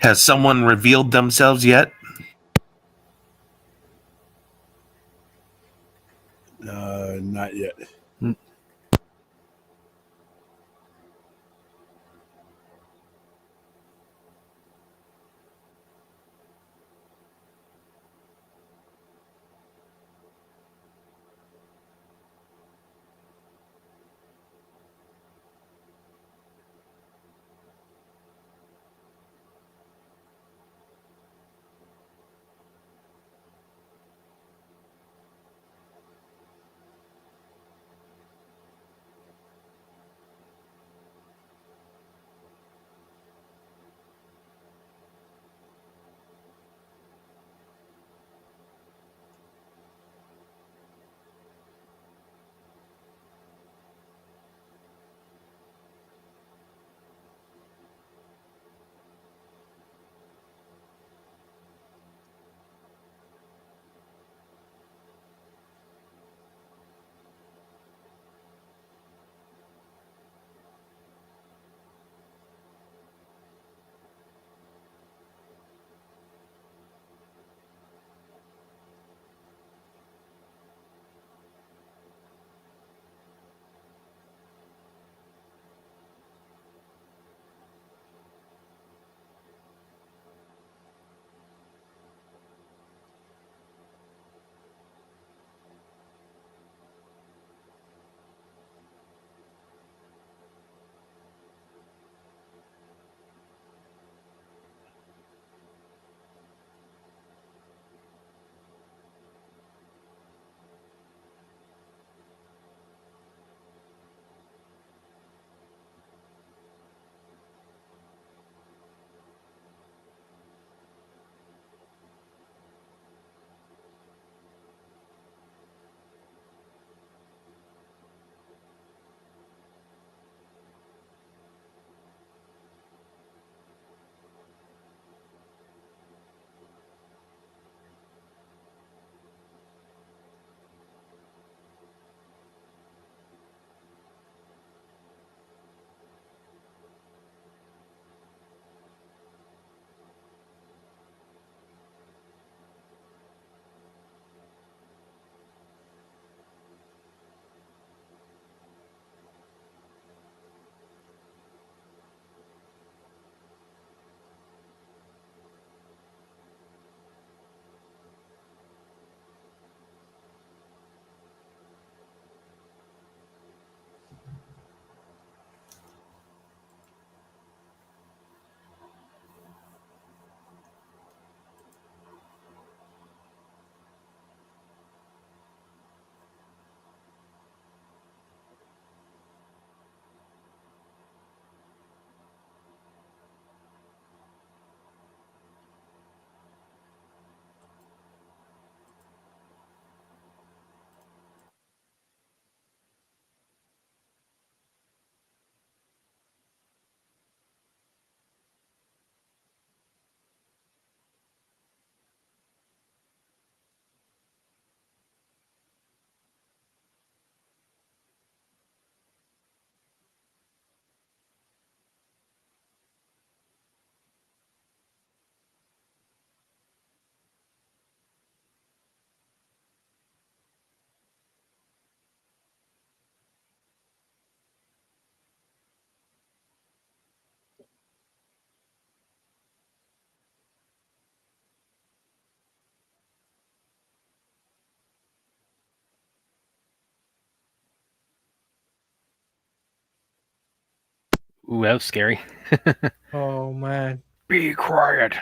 Has someone revealed themselves yet? Not yet. Ooh, that was scary. Oh man. Be quiet.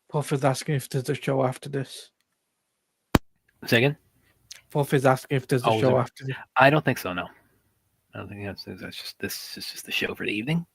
Puff is asking if there's a show after this. Second. Puff is asking if there's a Oh, show there- after this. I don't think so. No, I don't think that's just this is just the show for the evening.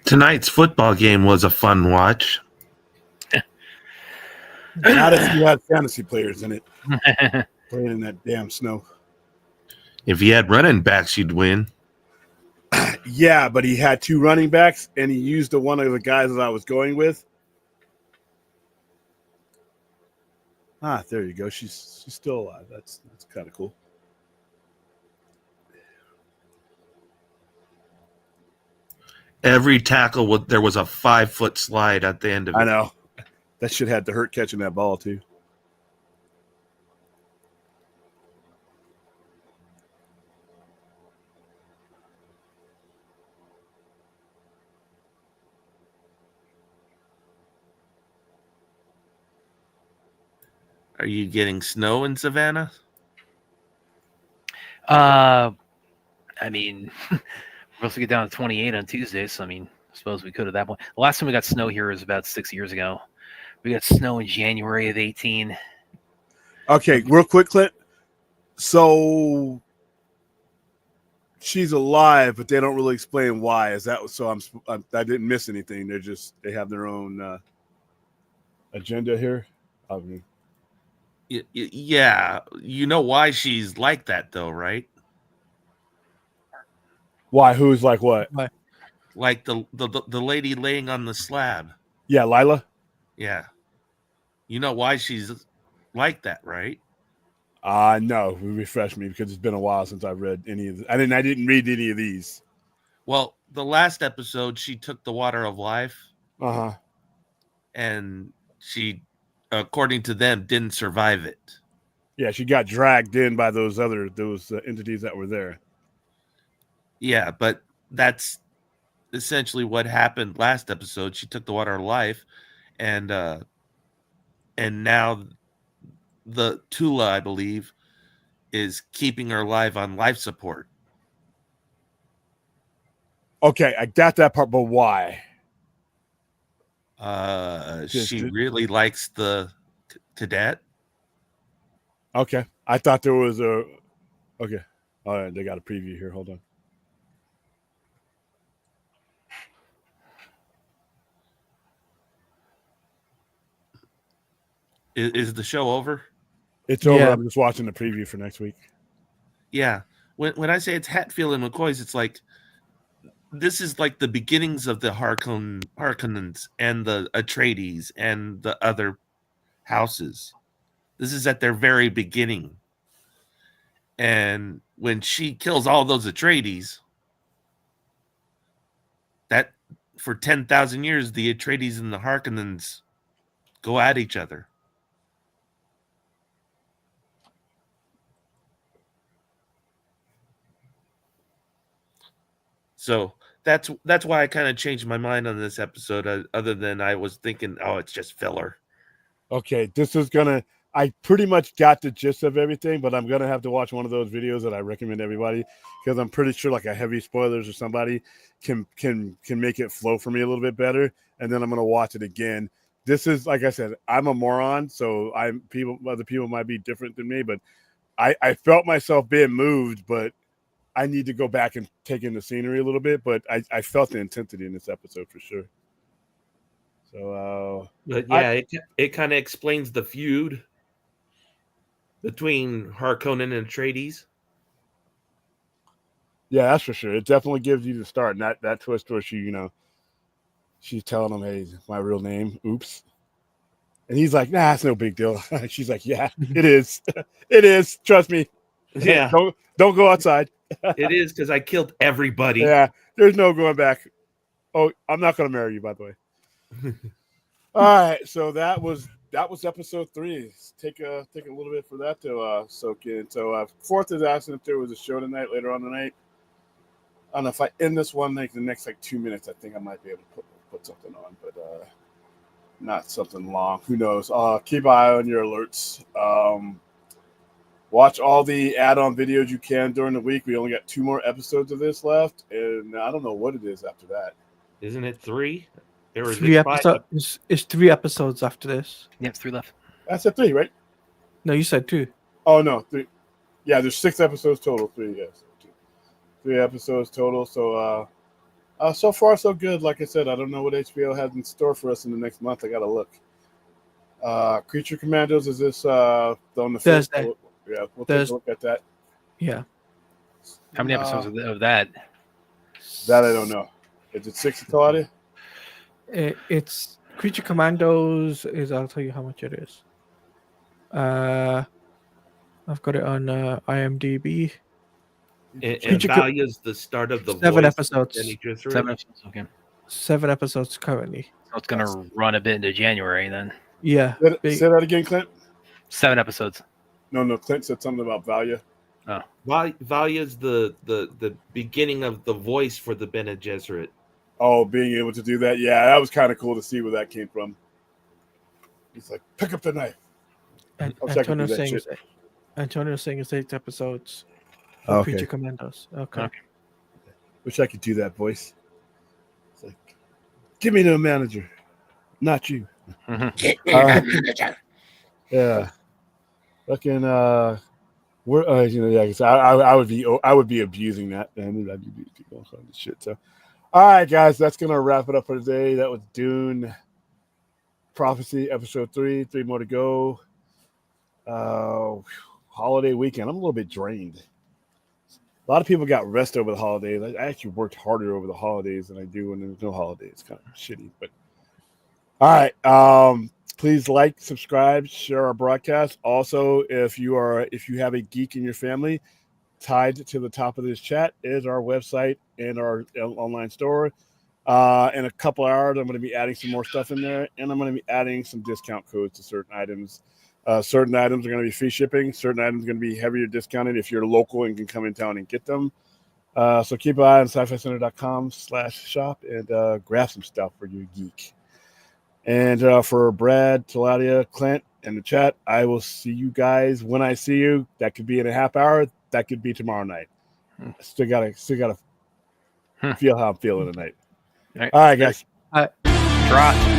Tonight's football game was a fun watch. Not if you had fantasy players in it playing in that damn snow. If you had running backs, you'd win. Yeah, but he had 2 running backs, and he used one of the guys that I was going with. Ah, there you go. She's still alive. That's kind of cool. Every tackle, there was a 5-foot slide at the end of it. I know. That shit had to hurt catching that ball, too. Are you getting snow in Savannah? I mean, we're supposed to get down to 28 on Tuesday, so I mean, I suppose we could at that point. The last time we got snow here was about 6 years ago. We got snow in January of 18. Okay, real quick, Clint. So she's alive, but they don't really explain why. Is that so? I didn't miss anything. They have their own agenda here. I mean, Yeah, you know why she's like that, though, right? why? Who's like what? Like the lady laying on the slab. Yeah, Lila. Yeah, you know why she's like that, right? No, refresh me because it's been a while since I've read any of. I didn't read any of these. Well, the last episode, she took the water of life, and she, according to them, didn't survive it. Yeah, she got dragged in by those entities that were there. Yeah, but that's essentially what happened last episode. She took the water of life, and now the Tula, I believe, is keeping her alive on life support. Okay, I got that part, but why? She really likes the cadet. Okay, I thought there was a. Okay, all right, they got a preview here. Hold on. Is the show over? It's over. Yeah. I'm just watching the preview for next week. Yeah. When I say it's Hatfield and McCoy's, it's like this is like the beginnings of the Harkonnens and the Atreides and the other houses. This is at their very beginning. And when she kills all those Atreides, that for 10,000 years, the Atreides and the Harkonnens go at each other. So that's why I kind of changed my mind on this episode. Other than I was thinking, oh, it's just filler. Okay, this is gonna. I pretty much got the gist of everything, but I'm gonna have to watch one of those videos that I recommend everybody because I'm pretty sure like a heavy spoilers or somebody can make it flow for me a little bit better, and then I'm gonna watch it again. This is like I said, I'm a moron, so other people might be different than me, but I felt myself being moved, but I need to go back and take in the scenery a little bit. But I felt the intensity in this episode for sure. So, but yeah, it kind of explains the feud between Harkonnen and Atreides. Yeah, that's for sure. It definitely gives you the start. And that twist where she's telling him, "Hey, my real name. Oops." And he's like, "Nah, it's no big deal." She's like, "Yeah, it is. It is. Trust me. Yeah, don't go outside." it is because I killed everybody. Yeah, there's no going back. Oh, I'm not going to marry you, by the way. All right, so that was episode 3. Let's take a little bit for that to soak in. So Fourth is asking if there was a show tonight later on tonight. I don't know if I end this one like the next 2 minutes. I think I might be able to put something on, but not something long. Who knows? Keep an eye on your alerts. Watch all the add-on videos you can during the week. We only got 2 more episodes of this left, and I don't know what it is after that. Isn't it 3? There was 3 episodes. It's 3 episodes after this. Yeah, it's 3 left. That's at 3, right? No, you said 2. Oh no, 3. Yeah, there's 6 episodes total. 3, yes. 3 episodes total. So So far, so good. Like I said, I don't know what HBO has in store for us in the next month. I got to look. Creature Commandos, is this on the Thursday. 5th? Yeah, we'll take a look at that. Yeah. How many episodes of that? That I don't know. Is it 6 Claudia? It's Creature Commandos is. I'll tell you how much it is. I've got it on IMDb. And Creature Co- Valia's the start of the 7 voice. episodes. Benny Gesserit. 7 episodes. Okay. 7 episodes currently. So it's gonna run a bit into January then. Yeah. Say that again, Clint. 7 episodes. No. Clint said something about Valia. Valia's the beginning of the voice for the Bene Gesserit. Oh, being able to do that. Yeah, that was kind of cool to see where that came from. He's like, pick up the knife. And I wish I could do Antonio's saying it's 8 episodes. Okay. Creature Commandos. Okay. Wish I could do that voice. It's like, give me the manager, not you. Yeah. Fucking we're I would be abusing that, and I'd be people on this shit. So, all right, guys, that's gonna wrap it up for today. That was Dune Prophecy episode 3. 3 more to go. Holiday weekend. I'm a little bit drained. A lot of people got rest over the holidays. I actually worked harder over the holidays than I do when there's no holidays. It's kind of shitty, but all right. Please like, subscribe, share our broadcast. Also, if you have a geek in your family, tied to the top of this chat is our website and our online store. In a couple hours, I'm going to be adding some more stuff in there, and I'm going to be adding some discount codes to certain items. Certain items are going to be free shipping. Certain items are going to be heavier discounted if you're local and can come in town and get them. So keep an eye on sci-fi-center.com/shop and grab some stuff for your geek. And for Brad, Taladia, Clint, and the chat, I will see you guys when I see you. That could be in a half hour. That could be tomorrow night. Still gotta feel how I'm feeling tonight. All right, guys. Trot.